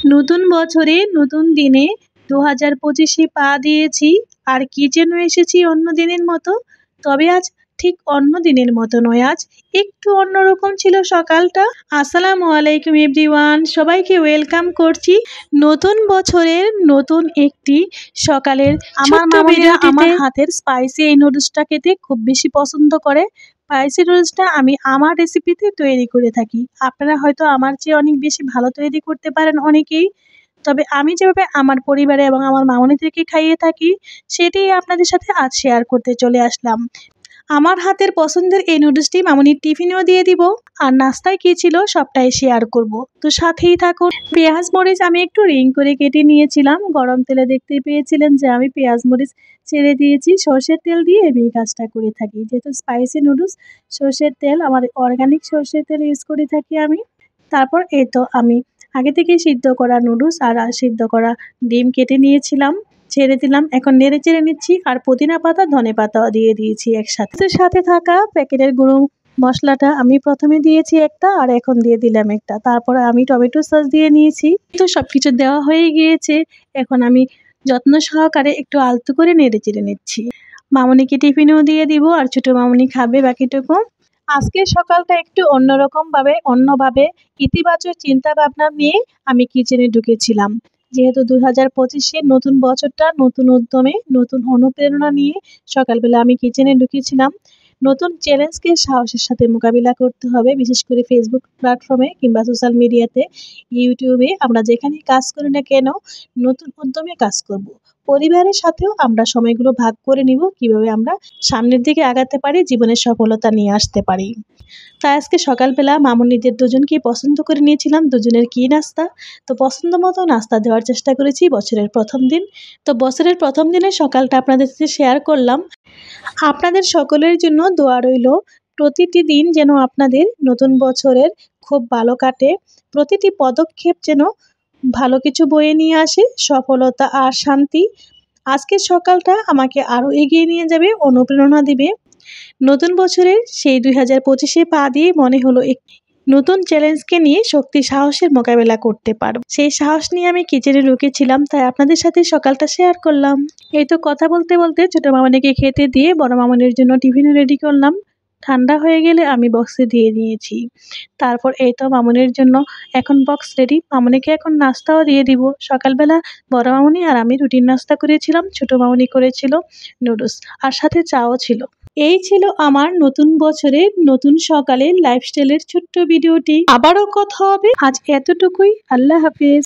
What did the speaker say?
নতুন বছরে নতুন দিনে 2025-এ পা দিয়েছি, আর কি যেন এসেছি অন্য দিনের মতো। তবে আজ ঠিক অন্য দিনের মতো নয়, আজ একটু অন্যরকম ছিল সকালটা। আসসালামু আলাইকুম এভরিওয়ান, সবাইকে ওয়েলকাম করছি নতুন বছরের নতুন একটি সকালের আমার মামনিরা আমার হাতের স্পাইসি এই নুডলসটা খেতে খুব বেশি পছন্দ করে। স্পাইসি নুডলসটা আমি আমার রেসিপিতে তৈরি করে থাকি। আপনারা হয়তো আমার চেয়ে অনেক বেশি ভালো তৈরি করতে পারেন অনেকেই, তবে আমি যেভাবে আমার পরিবারে এবং আমার মামনিদেরকে খাইয়ে থাকি সেটাই আপনাদের সাথে আজ শেয়ার করতে চলে আসলাম। আমার হাতের পছন্দের এই নুডলসটি মামনির টিফিনেও দিয়ে দিব, আর নাস্তায় কী ছিল সবটাই শেয়ার করব, তো সাথেই থাকুন। পেঁয়াজ মরিচ আমি একটু রিং করে কেটে নিয়েছিলাম। গরম তেলে দেখতে পেয়েছিলেন যে আমি পেঁয়াজ মরিচ ছেড়ে দিয়েছি। সর্ষের তেল দিয়ে আমি এই কাজটা করে থাকি, যেহেতু স্পাইসি নুডলস সর্ষের তেল, আমার অর্গানিক সর্ষের তেল ইউজ করে থাকি আমি। তারপর এই তো আমি আগে থেকেই সিদ্ধ করা নুডলস আর সিদ্ধ করা ডিম কেটে নিয়েছিলাম, ছেড়ে দিলাম। এখন নেড়ে চেড়ে নিচ্ছি, আর পুদিনা পাতা ধনে পাতাও দিয়ে দিয়েছি একসাথে। সাথে থাকা প্যাকেটের গুঁড়ো মশলাটা আমি প্রথমে দিয়েছি একটা, আর এখন দিয়ে দিলাম একটা। তারপরে আমি টমেটো সস দিয়ে নিয়েছি। তো সব কিছু দেওয়া হয়ে গিয়েছে, এখন আমি যত্ন সহকারে একটু আলতো করে নেড়ে চেড়ে নিচ্ছি। মামনিকে টিফিনেও দিয়ে দিব, আর ছোটো মামনি খাবে বাকিটুকু। আজকের সকালটা একটু অন্যভাবে ইতিবাচক চিন্তা ভাবনা নিয়ে আমি কিচেনে ঢুকেছিলাম। যেহেতু 2025-এ নতুন বছরটা নতুন উদ্যমে নতুন অনুপ্রেরণা নিয়ে সকালবেলা আমি কিচেনে ঢুকেছিলাম। নতুন চ্যালেঞ্জকে সাহসের সাথে মোকাবিলা করতে হবে, বিশেষ করে ফেসবুক প্ল্যাটফর্মে কিংবা সোশ্যাল মিডিয়াতে, ইউটিউবে আমরা যেখানেই কাজ করি না কেন নতুন উদ্যমে কাজ করব। পরিবারের সাথেও আমরা সময়গুলো ভাগ করে নিব, কিভাবে আমরা সামনের দিকে আগাতে পারি, জীবনের সফলতা নিয়ে আসতে পারি। তাই আজকে সকালবেলা মামনিদের দুজনকেই পছন্দ করে নিয়েছিলাম দুজনের কী নাস্তা। তো পছন্দ মতো নাস্তা দেওয়ার চেষ্টা করেছি বছরের প্রথম দিন। তো বছরের প্রথম দিনের সকালটা আপনাদের সাথে শেয়ার করলাম। আপনাদের সকলের জন্য দোয়া রইল, প্রতিটি দিন যেন আপনাদের নতুন বছরের খুব ভালো কাটে, প্রতিটি পদক্ষেপ যেন ভালো কিছু বয়ে নিয়ে আসে, সফলতা আর শান্তি। আজকের সকালটা আমাকে আরও এগিয়ে নিয়ে যাবে, অনুপ্রেরণা দিবে। নতুন বছরের সেই 2025-এ পা দিয়ে মনে হলো নতুন চ্যালেঞ্জকে নিয়ে শক্তি সাহসের মোকাবেলা করতে পারব। সেই সাহস নিয়ে আমি কিচেনে ঢুকেছিলাম, তাই আপনাদের সাথে সকালটা শেয়ার করলাম। এই তো কথা বলতে বলতে ছোটো মামনিকে খেতে দিয়ে বড় মামনির জন্য টিফিনও রেডি করলাম। ঠান্ডা হয়ে গেলে আমি বক্সে দিয়ে নিয়েছি। তারপর এই তো মামনির জন্য এখন বক্স রেডি। মামনিকে এখন নাস্তাও দিয়ে দিব। সকালবেলা বড় মামনি আর আমি রুটিন নাস্তা করেছিলাম, ছোটো মামনি করেছিল নুডলস, আর সাথে চাও ছিল। এই ছিল আমার নতুন বছরের নতুন সকালের লাইফস্টাইলের ছোট্ট ভিডিওটি। আবারও কথা হবে, আজ এতটুকুই। আল্লাহ হাফেজ।